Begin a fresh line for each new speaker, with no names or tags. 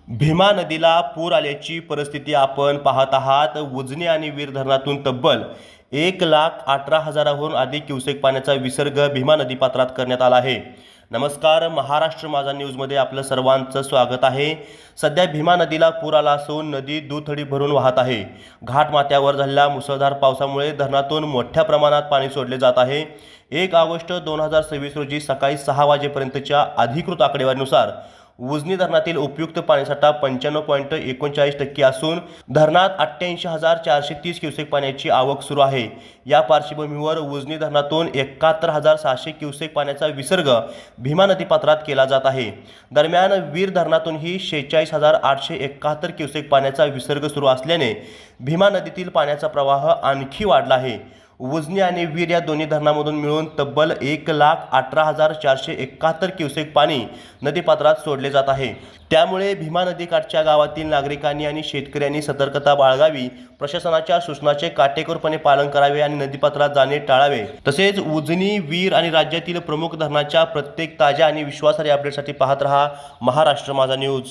भीमा नदीला पूर आल्याची परिस्थिती आपण पाहत आहात। उजनी आणि वीर धरणातून तब्बल 1,18,000हून अधिक क्युसेक पाण्याचा विसर्ग भीमा नदी पात्रात करण्यात आला आहे। नमस्कार, महाराष्ट्र माझा न्यूजमध्ये आपलं सर्वांचं स्वागत आहे। सध्या भीमा नदीला पूर आला असून नदी दुथडी भरून वाहत आहे। घाटमाथ्यावर झालेल्या मुसळधार पावसामुळे धरणातून मोठ्या प्रमाणात पाणी सोडले जात आहे। 1 ऑगस्ट 2026 रोजी सकाळी 6 वाजेपर्यंतच्या अधिकृत आकडेवारीनुसार उजनी धरणातील उपयुक्त पाणीसाठा 95.39% असून धरणात 88,430 क्युसेक पाण्याची आवक सुरू आहे। या पार्श्वभूमीवर उजनी धरणातून 71,600 क्युसेक पाण्याचा विसर्ग भीमा नदी पात्रात केला जात आहे। दरम्यान वीर धरणातूनही 46,871 क्युसेक पाण्याचा विसर्ग सुरू असल्याने भीमा नदीतील पाण्याचा प्रवाह आणखी वाढला आहे। उजनी आणि वीर या दोन्ही धरणांमधून मिळून तब्बल 1,18,471 क्युसेक पाणी नदीपात्रात सोडले जात आहे। त्यामुळे भीमा नदीकाठच्या गावातील नागरिकांनी आणि शेतकऱ्यांनी सतर्कता बाळगावी, प्रशासनाच्या सूचनांचे काटेकोरपणे पालन करावे आणि नदीपात्रात जाणे टाळावे। तसेच उजनी, वीर आणि राज्यातील प्रमुख धरणांच्या प्रत्येक ताज्या आणि विश्वासार्ह अपडेटसाठी पाहत रहा महाराष्ट्र माझा न्यूज।